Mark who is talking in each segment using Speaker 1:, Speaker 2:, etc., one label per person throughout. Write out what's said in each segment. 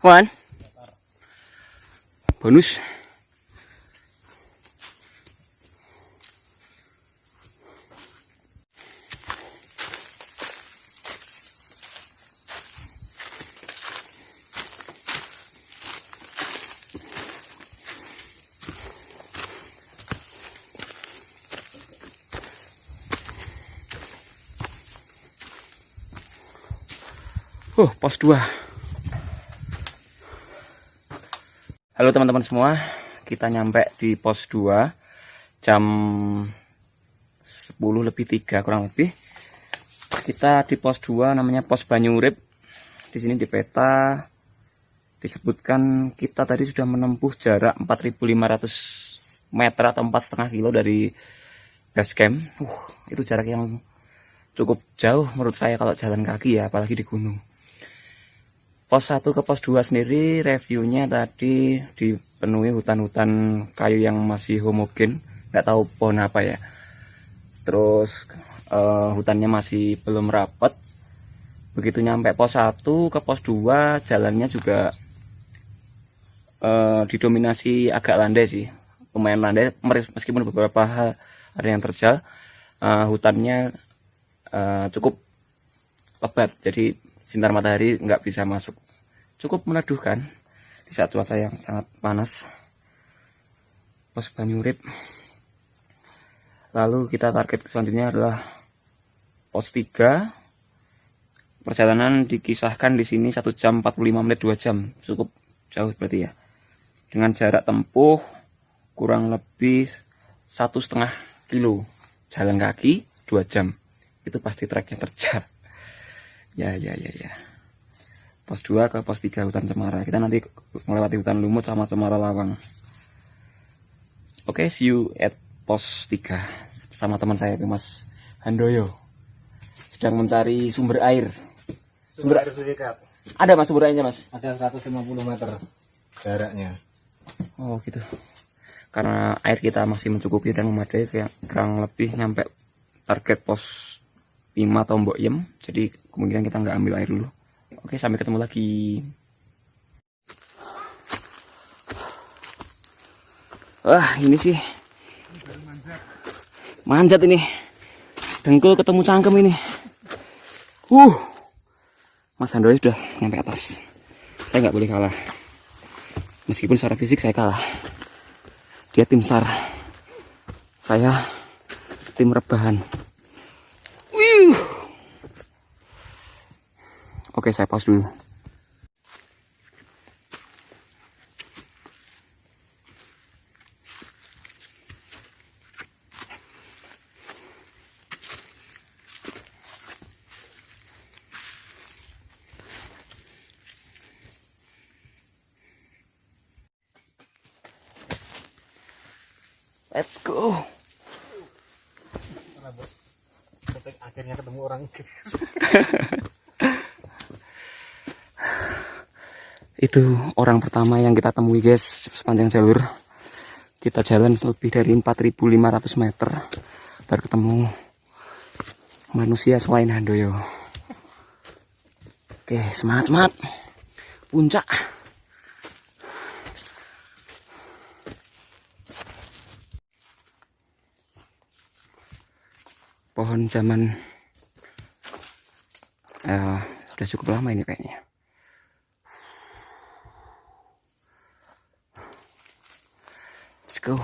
Speaker 1: Wan, bonus. Pos 2. Halo teman-teman semua, kita nyampe di pos 2 jam 10:03 kurang lebih. Kita di pos 2 namanya pos Banyurip. Di sini di peta disebutkan kita tadi sudah menempuh jarak 4.500 meter atau 4,5 kilo dari base camp. Itu jarak yang cukup jauh menurut saya kalau jalan kaki ya, apalagi di gunung. Pos 1 ke pos 2 sendiri reviewnya tadi dipenuhi hutan-hutan kayu yang masih homogen, nggak tahu pohon apa ya. Terus hutannya masih belum rapat. Begitu nyampe pos 1 ke pos 2 jalannya juga didominasi agak landai sih, lumayan landai meskipun beberapa hal ada yang terjal. Hutannya cukup lebat, jadi sinar matahari nggak bisa masuk. Cukup meneduhkan di saat cuaca yang sangat panas. Pos Banyurip. Lalu kita target selanjutnya adalah pos 3. Perjalanan dikisahkan di sini 1 jam 45 menit 2 jam. Cukup jauh berarti ya. Dengan jarak tempuh kurang lebih 1,5 kilo. Jalan kaki 2 jam. Itu pasti treknya terjal. Ya. Pos 2 ke pos 3 hutan cemara. Kita nanti melewati hutan lumut sama cemara lawang. Oke, see you at pos 3 sama teman saya Mas Handoyo. Sedang mencari sumber air.
Speaker 2: Sumber air Sudikat.
Speaker 1: Ada Mas sumber airnya Mas?
Speaker 2: Ada 150 meter jaraknya.
Speaker 1: Oh gitu. Karena air kita masih mencukupi dan memadai, kayak kurang lebih nyampe target pos 5 Tombok Yem. Jadi kemungkinan kita nggak ambil air dulu. Oke, sampai ketemu lagi. Wah, ini sih manjat ini. Dengkul ketemu cangkem ini. Mas Handoyo sudah nyampe atas. Saya nggak boleh kalah. Meskipun secara fisik saya kalah. Dia tim SAR. Saya tim rebahan. Oke, saya pause dulu. Let's go.
Speaker 2: Akhirnya ketemu orang.
Speaker 1: Itu orang pertama yang kita temui guys sepanjang jalur. Kita jalan lebih dari 4.500 meter baru ketemu manusia selain Handoyo. Oke, semangat. Puncak. Pohon zaman sudah cukup lama ini kayaknya. Let's go.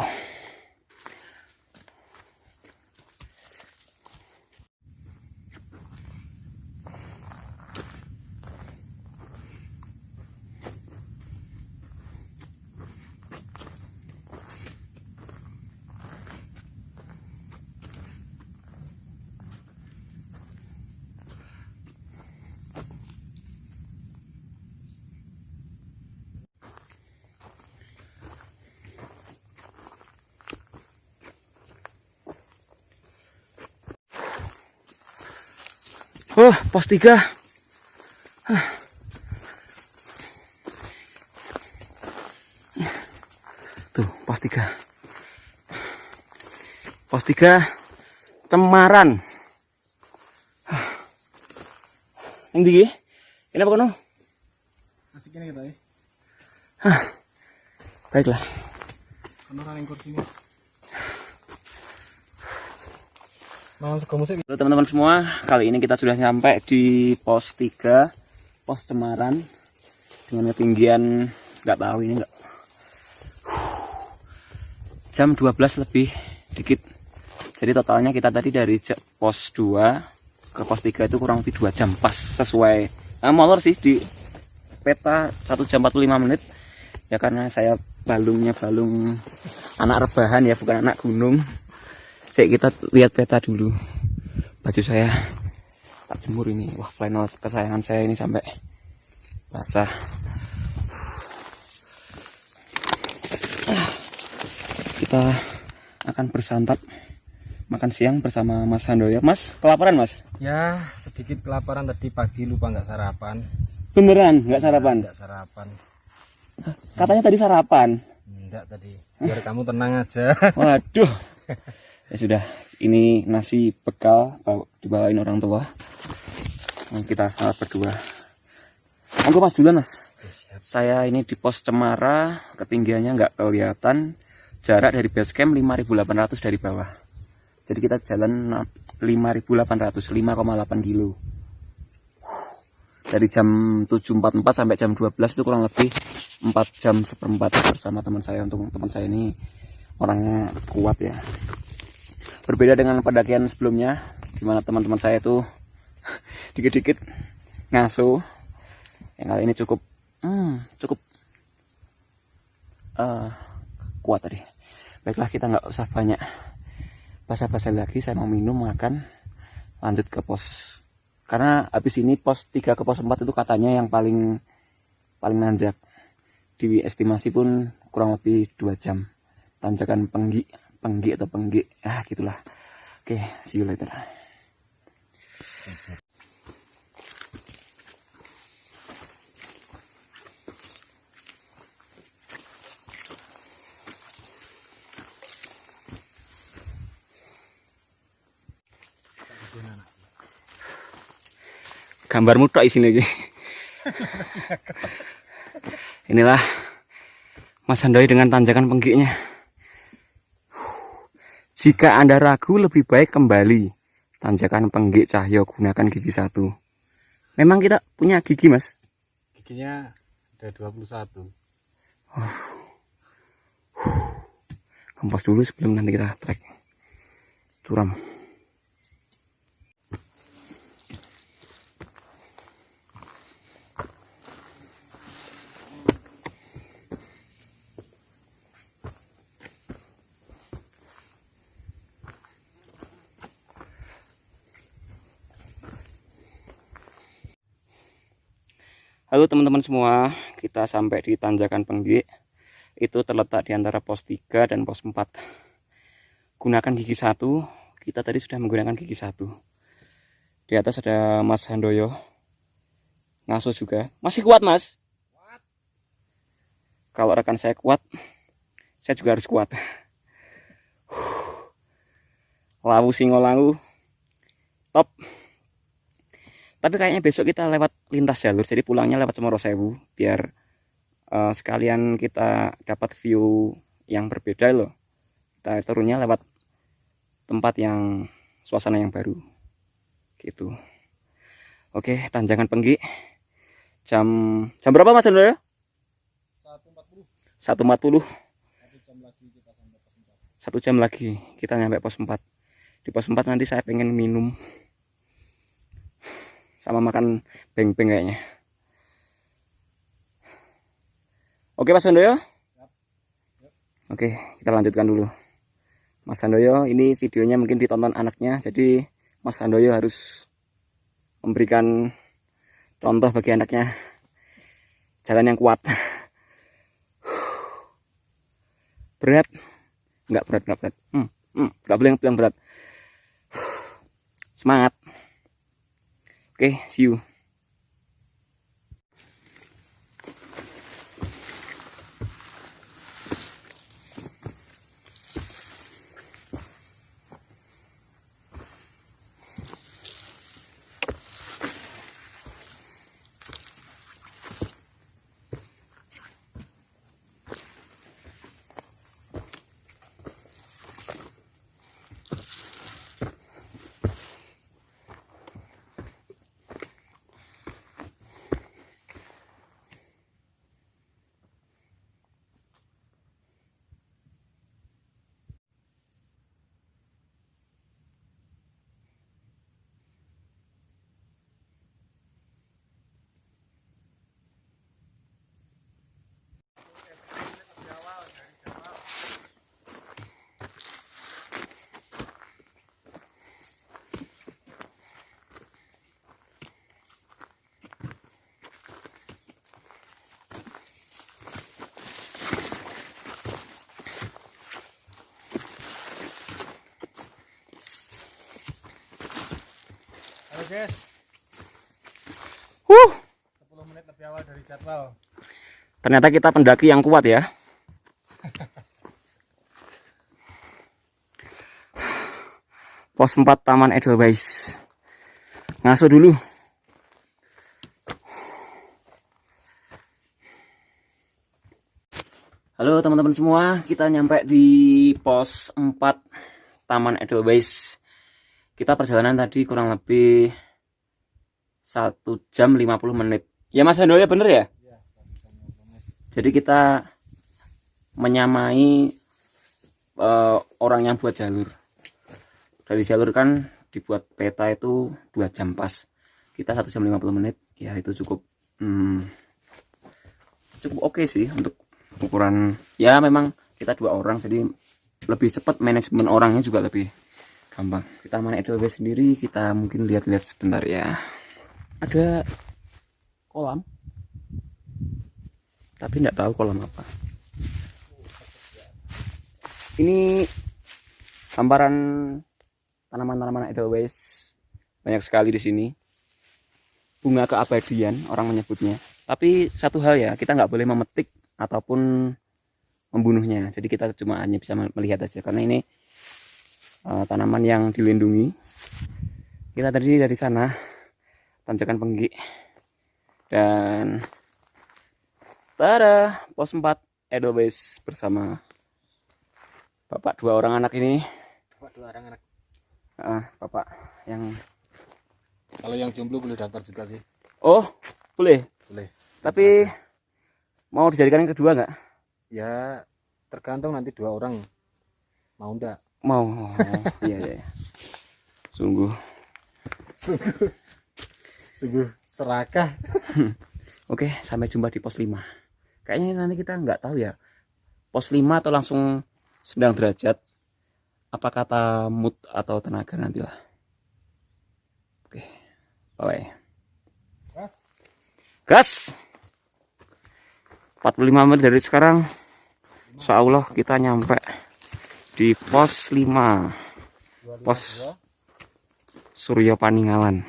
Speaker 1: Pos 3. Tuh, pos 3. Pos 3 Cemaran. Yang di? Ini apa kono?
Speaker 2: Masih kene kita ya.
Speaker 1: Baiklah. Halo teman-teman semua, kali ini kita sudah sampai di pos 3, pos Cemaran, dengan ketinggian nggak tahu ini nggak, jam 12 lebih dikit. Jadi totalnya kita tadi dari pos 2 ke pos 3 itu kurang lebih 2 jam pas sesuai molor sih di peta 1 jam 45 menit ya, karena saya balungnya balung anak rebahan ya, bukan anak gunung. Kita lihat peta dulu. Baju saya tak jemur ini. Wah, flannel kesayangan saya ini sampai basah. Kita akan bersantap makan siang bersama Mas Handoyo. Mas, kelaparan Mas?
Speaker 2: Ya, sedikit kelaparan tadi pagi, lupa nggak sarapan.
Speaker 1: Beneran nggak sarapan?
Speaker 2: Nggak sarapan.
Speaker 1: Katanya tadi sarapan.
Speaker 2: Enggak tadi. Biar kamu tenang aja.
Speaker 1: Waduh. Ya sudah, ini nasi bekal dibawain orang tua. Kita salat berdua. Aku Mas duluan Mas. Saya ini di pos Cemara, ketinggiannya nggak kelihatan. Jarak dari base camp 5.800 dari bawah. Jadi kita jalan 5.800, 5,8 kilo. Dari jam 7.44 sampai jam 12 itu kurang lebih 4 jam seperempat bersama teman saya. Untuk teman saya ini orangnya kuat ya. Berbeda dengan pendakian sebelumnya, dimana teman-teman saya itu dikit-dikit ngaso. Yang kali ini cukup kuat tadi. Baiklah, kita nggak usah banyak basa-basi lagi. Saya mau minum, makan, lanjut ke pos. Karena habis ini pos 3 ke pos 4 itu katanya yang paling nanjak. Di estimasi pun kurang lebih 2 jam. Tanjakan Penggi atau Penggi, gitulah. Oke, see you later. Gambarmu tok isine iki. Inilah Mas Handoyo dengan tanjakan Pengginya. Jika Anda ragu, lebih baik kembali. Tanjakan Penggi Cahyo, gunakan gigi 1. Memang kita punya gigi Mas?
Speaker 2: Giginya ada 21.
Speaker 1: Kempos dulu sebelum nanti kita trek curam. Halo teman-teman semua, kita sampai di tanjakan Penggi. Itu terletak di antara pos 3 dan pos 4. Gunakan gigi 1. Kita tadi sudah menggunakan gigi 1. Di atas ada Mas Handoyo. Ngaso juga. Masih kuat Mas? Kuat. Kalau rekan saya kuat, saya juga harus kuat. Lawu Singolangu. Top. Tapi kayaknya besok kita lewat lintas jalur, jadi pulangnya lewat Cemorosewu, biar sekalian kita dapat view yang berbeda loh. Kita turunnya lewat tempat yang suasana yang baru, gitu. Oke, tanjakan Penggi. Jam berapa Mas Handoyo? 1.40. 1.40. 1 jam lagi kita nyampe pos 4. Di pos 4 nanti saya pengen minum sama makan beng-beng kayaknya. Oke Mas Handoyo. Oke, kita lanjutkan dulu. Mas Handoyo, ini videonya mungkin ditonton anaknya, jadi Mas Handoyo harus memberikan contoh bagi anaknya jalan yang kuat. Berat? Enggak berat. Enggak boleh bilang berat. Semangat. Oke, see you.
Speaker 2: guys. 10 menit lebih awal dari jadwal.
Speaker 1: Ternyata kita pendaki yang kuat ya. Pos 4 Taman Edelweiss. Ngaso dulu. Halo teman-teman semua, kita nyampe di pos 4 Taman Edelweiss. Kita perjalanan tadi kurang lebih 1 jam 50 menit. Ya Mas Hando ya bener ya? Jadi kita menyamai orang yang buat jalur. Dari jalur kan dibuat peta itu 2 jam pas. Kita 1 jam 50 menit. Ya itu cukup oke sih untuk ukuran. Ya memang kita 2 orang jadi lebih cepat, manajemen orangnya juga lebih gampang. Kita Taman Edelweiss sendiri kita mungkin lihat-lihat sebentar ya. Ada kolam. Tapi enggak tahu kolam apa. Ini hamparan tanaman-tanaman Edelweiss banyak sekali di sini. Bunga keabadian orang menyebutnya. Tapi satu hal ya, kita nggak boleh memetik ataupun membunuhnya. Jadi kita cuma hanya bisa melihat aja karena ini tanaman yang dilindungi. Kita tadi dari sana tanjakan Penggi dan tada pos 4 Edelweiss bersama bapak 2 orang anak ini.
Speaker 2: Bapak 2 orang anak.
Speaker 1: Bapak yang
Speaker 2: Kalau yang jomblo boleh daftar juga sih.
Speaker 1: oh boleh. Tapi mau dijadikan yang kedua nggak?
Speaker 2: Ya tergantung nanti 2 orang mau ndak.
Speaker 1: Mau. Iya. Sungguh
Speaker 2: serakah.
Speaker 1: Oke, sampai jumpa di pos 5. Kayaknya nanti kita nggak tahu ya. Pos 5 atau langsung sedang derajat. Apa kata mood atau tenaga nantilah. Oke. Bye. Gas. 45 menit dari sekarang. Insya Allah kita nyampe di pos 5. Pos Suryo Paninggalan.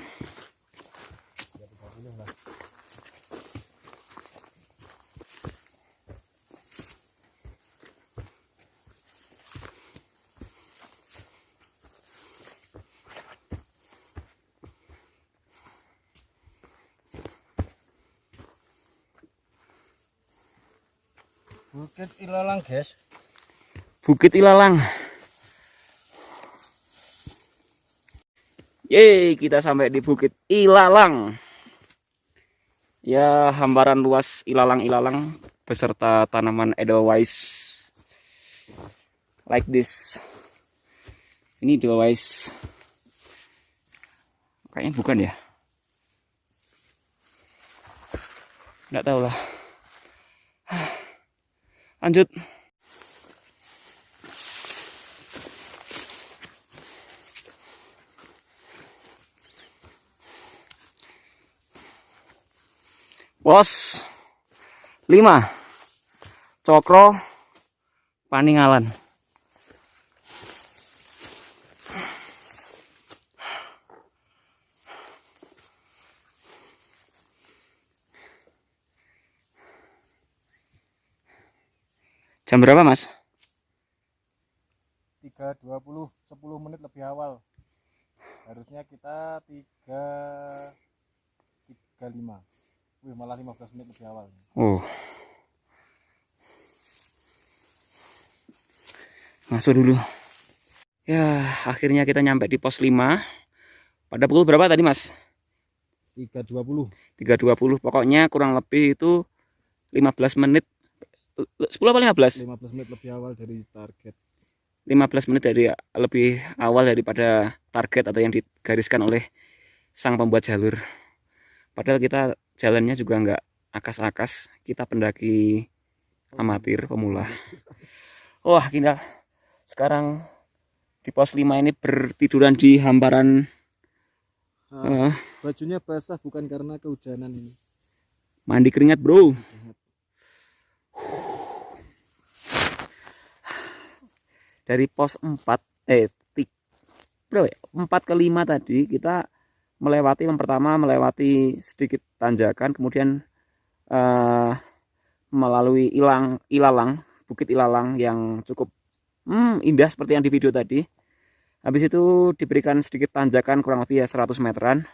Speaker 2: Bukit Ilalang guys.
Speaker 1: Bukit Ilalang. Yeay, kita sampai di Bukit Ilalang. Ya, hamparan luas ilalang-ilalang beserta tanaman Edelweiss. Like this. Ini Edelweiss. Kayaknya bukan ya. Nggak tahu lah. Lanjut. Pos 5 Cokro Paninggalan. Jam berapa Mas?
Speaker 2: 3.20, 10 menit lebih awal. Harusnya kita 3.35. Wih, malah 15 menit lebih awal.
Speaker 1: Oh. Masuk dulu. Ya, akhirnya kita nyampe di pos 5. Pada pukul berapa tadi Mas?
Speaker 2: 3.20.
Speaker 1: 3.20. Pokoknya kurang lebih itu 15 menit. 10 apa 15?
Speaker 2: 15 menit lebih awal dari target.
Speaker 1: 15 menit lebih awal daripada target atau yang digariskan oleh sang pembuat jalur. Padahal kita jalannya juga nggak akas-akas. Kita pendaki amatir pemula. Wah, kita sekarang di pos 5 ini bertiduran di hamparan.
Speaker 2: Bajunya basah bukan karena kehujanan ini.
Speaker 1: Mandi keringat bro. Dari pos 4 berapa ya? 4 ke 5 tadi kita pertama melewati sedikit tanjakan, kemudian melalui Bukit Ilalang yang cukup indah seperti yang di video tadi. Habis itu diberikan sedikit tanjakan kurang lebih ya 100 meteran.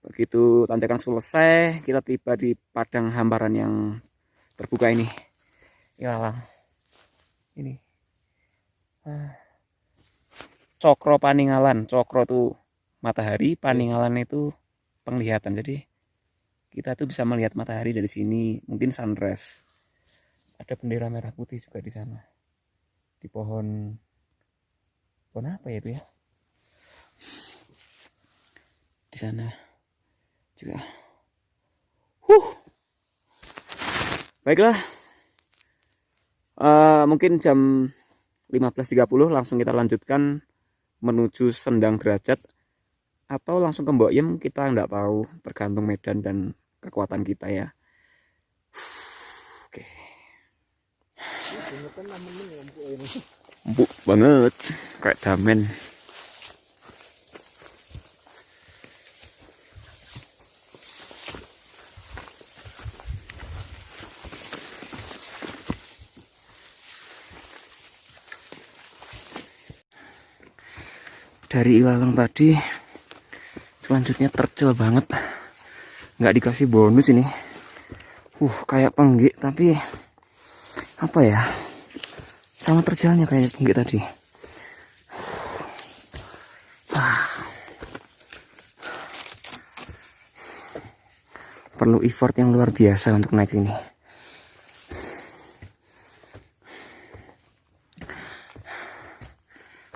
Speaker 1: Begitu tanjakan selesai, kita tiba di padang hamparan yang terbuka ini. Ilalang. Ini. Cokro Paningalan. Cokro itu matahari, Paningalan itu penglihatan. Jadi kita tuh bisa melihat matahari dari sini, mungkin sunrise. Ada bendera merah putih juga di sana. Di pohon apa ya itu ya? Di sana juga. Baiklah. Mungkin jam 15.30 langsung kita lanjutkan menuju Sendang Derajat atau langsung ke Mbok Yem, kita nggak tahu, tergantung medan dan kekuatan kita ya. Oke. Empuk banget kayak damen. Dari Ilalang tadi selanjutnya terjal banget, nggak dikasih bonus ini. Kayak penggik tapi apa ya, sama terjalnya kayak penggik tadi. Perlu effort yang luar biasa untuk naik ini.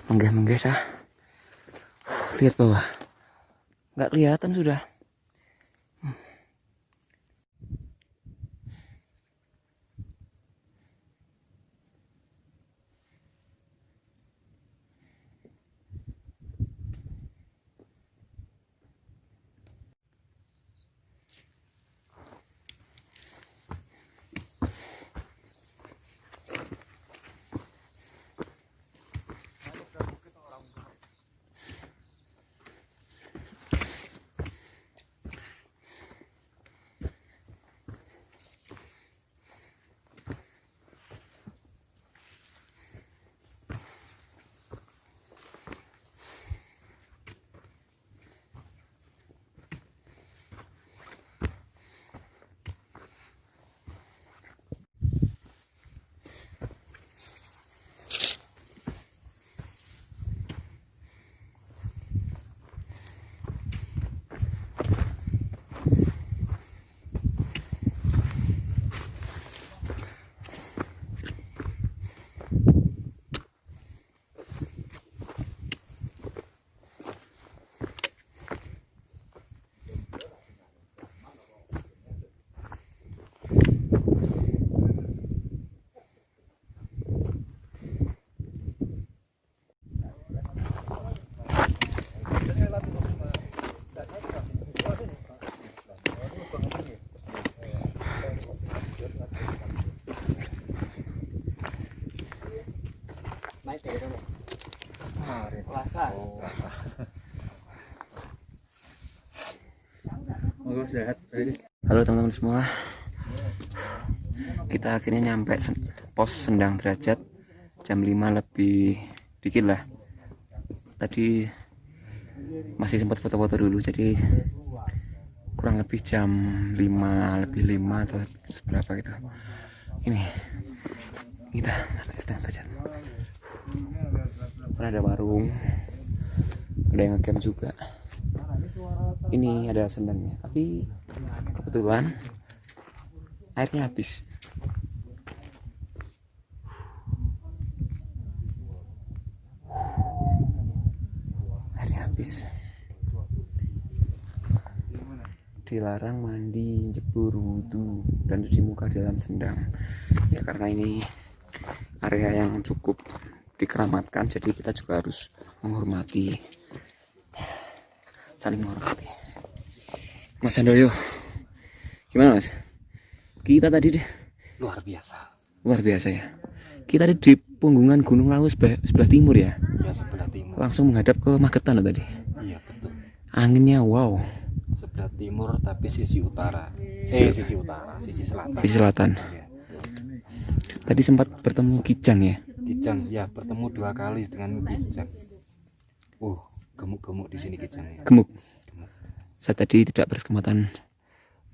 Speaker 1: Menggeh-menggeh sah. Lihat bawah, nggak kelihatan sudah. Halo teman-teman semua, kita akhirnya nyampe pos Sendang Derajat jam 5 lebih dikit lah. Tadi masih sempat foto-foto dulu, jadi kurang lebih jam 5 lebih 5 atau seberapa gitu. Ini kita Sendang Derajat. Karena ada warung, ada yang ngecamp juga. Ini ada sendangnya, tapi kebetulan airnya habis. Dilarang mandi, jebur wudhu, dan cuci muka dalam sendang. Ya karena ini area yang cukup dikeramatkan, jadi kita juga harus menghormati, saling menghormati. Mas Handoyo, gimana Mas? Kita tadi deh
Speaker 2: Luar biasa
Speaker 1: ya. Kita tadi di punggungan Gunung Lawu sebelah timur ya.
Speaker 2: Ya, sebelah timur.
Speaker 1: Langsung menghadap ke Magetan loh tadi.
Speaker 2: Iya betul.
Speaker 1: Anginnya wow.
Speaker 2: Sebelah timur tapi sisi utara. Sisi utara, sisi selatan.
Speaker 1: Sisi selatan.
Speaker 2: Ya.
Speaker 1: Tadi sempat bertemu Kijang ya.
Speaker 2: Kijang ya, bertemu 2 kali dengan Kijang. Gemuk-gemuk di sini Kijangnya.
Speaker 1: Gemuk. Saya tadi tidak berkesempatan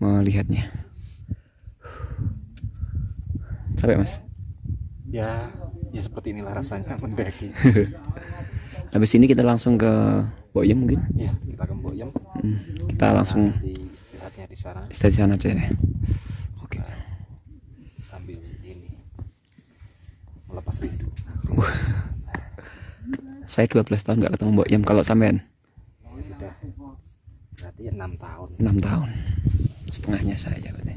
Speaker 1: melihatnya. Capek mas?
Speaker 2: Ya seperti inilah rasanya mendaki.
Speaker 1: Habis ini kita langsung ke Boyem mungkin?
Speaker 2: Ya, kita ke Boyem.
Speaker 1: Kita langsung
Speaker 2: nanti istirahatnya di sana.
Speaker 1: istirahat di sana aja ya. Oke.
Speaker 2: Sambil ini melepas rindu.
Speaker 1: Saya 12 tahun nggak ketemu Boyem. Kalau sampean?
Speaker 2: Saya sudah berarti 6 tahun.
Speaker 1: 6 tahun. Setengahnya saya berarti.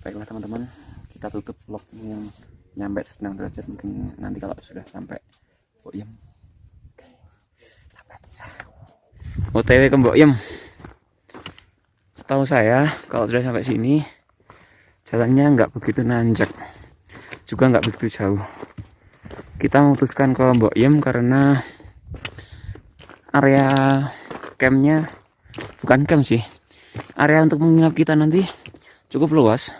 Speaker 1: Baiklah teman-teman, kita tutup vlog yang nyampe Senang Derajat. Mungkin nanti kalau sudah sampai Boyem. OTW ke Boyem. Setahu saya kalau sudah sampai sini jalannya nggak begitu nanjak, juga nggak begitu jauh. Kita memutuskan ke Boyem karena area campnya, bukan camp sih, area untuk menginap kita nanti cukup luas.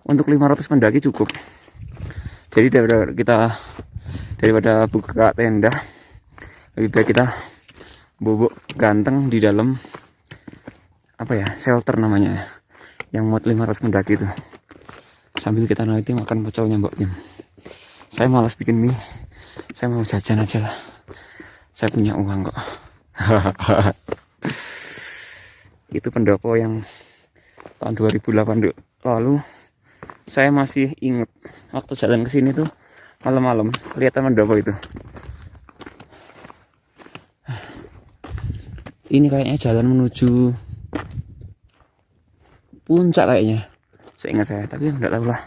Speaker 1: Untuk 500 pendaki cukup. Jadi daripada buka tenda, lebih baik kita bobok ganteng di dalam shelter namanya, yang muat 500 pendaki itu. Sambil kita nanti makan pecelnya Mbak Kim. Saya malas bikin mie, saya mau jajan aja lah. Saya punya uang kok. Itu pendopo yang tahun 2008 lalu. Saya masih ingat waktu jalan ke sini tuh malam-malam lihat pendopo itu. Ini kayaknya jalan menuju puncak kayaknya, seingat saya, tapi enggak tahu lah.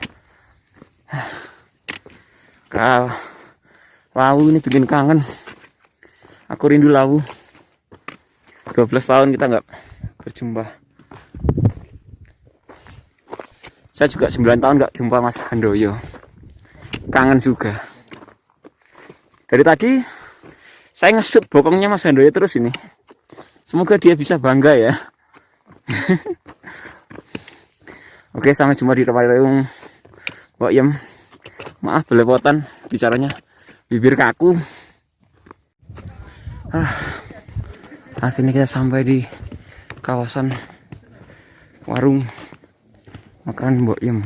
Speaker 1: Lawu ini bikin kangen. Aku rindu Lawu. 12 tahun kita nggak berjumpa. Saya juga 9 tahun nggak jumpa Mas Handoyo. Kangen juga. Dari tadi saya ngesut bokongnya Mas Handoyo terus ini. Semoga dia bisa bangga ya. Oke, sampai jumpa di tempat lain. Boyem. Maaf belepotan bicaranya, bibir kaku. Akhirnya kita sampai di kawasan warung makan Boyem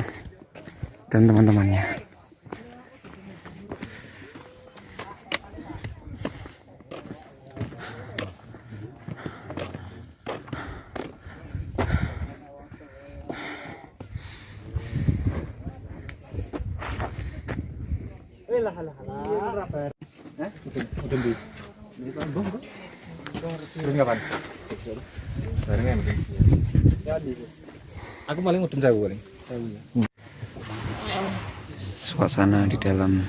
Speaker 1: dan teman-temannya.
Speaker 2: Kapan? Barengnya mungkin. Aku paling mudun saya paling.
Speaker 1: Suasana di dalam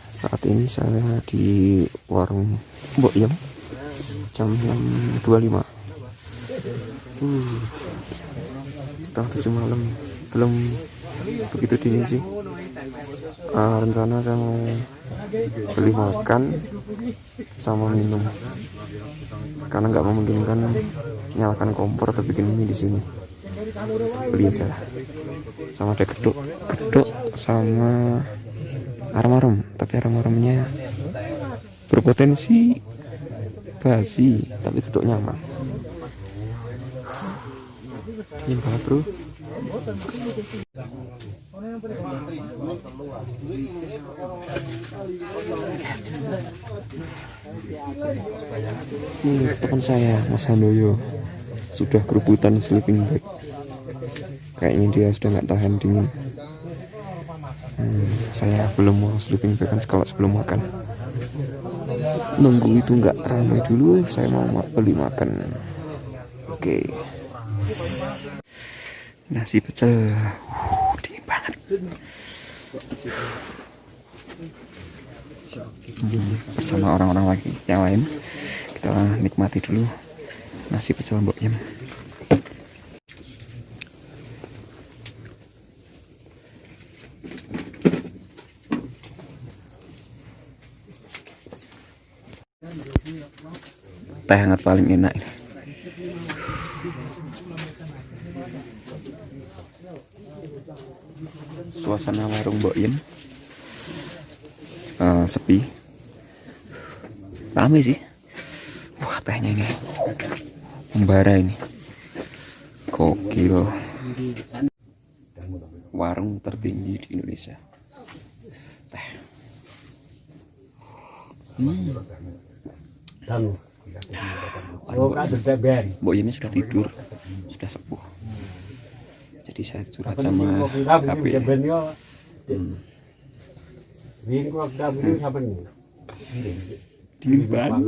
Speaker 1: saat ini saya di warung Boyem jam 6.25. Setengah 7 malam, belum begitu dingin sih. Rencana saya mau beli makan sama minum karena nggak memungkinkan nyalakan kompor atau bikin mie di sini. Beli aja lah. Sama ada geduk sama aram-aram, tapi aram-aramnya berpotensi basi, tapi geduknya aman. Dingin banget bro. Ini teman saya Mas Handoyo sudah kerebutan sleeping bag. Kayaknya dia sudah nggak tahan dingin. Saya belum mau sleeping bag kan kalau sebelum makan. Nunggu itu nggak ramai dulu, saya mau beli makan. Oke. Nasi pecel, dingin banget. Bersama orang-orang lagi yang lain, kita nikmati dulu nasi pecel Boyem. Teh hangat paling enak ini. Suasana warung Mbok Yen sepi, rame sih. Wah, tehnya ini membara ini, gokil. Warung tertinggi di Indonesia, teh. Mbok Yen sudah tidur, sudah sepuh. Jadi saya curhat sama HP. Dingin banget.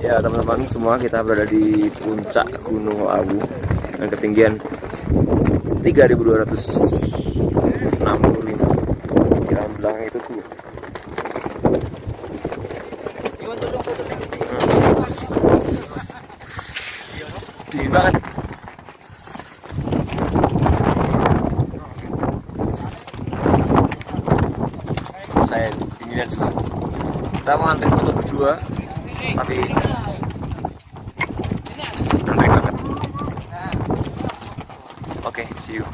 Speaker 1: Ya teman-teman semua, kita berada di puncak Gunung Lawu dengan ketinggian 3.265. Di belakang itu gua. Tinggi banget. Saya dinginan semua. Kita mau antri foto berdua, tapi santai banget. Oke, see you.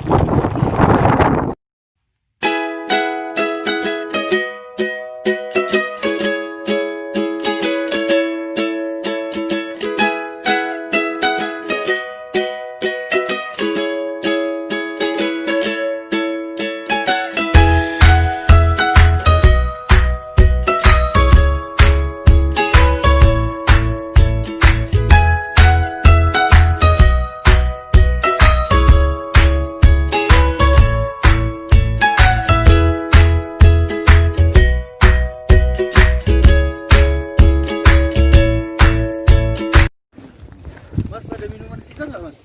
Speaker 2: Mas, ada minuman sisa nggak, Mas?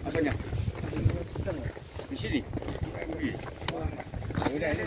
Speaker 2: Apanya? Di sini? Udah ini.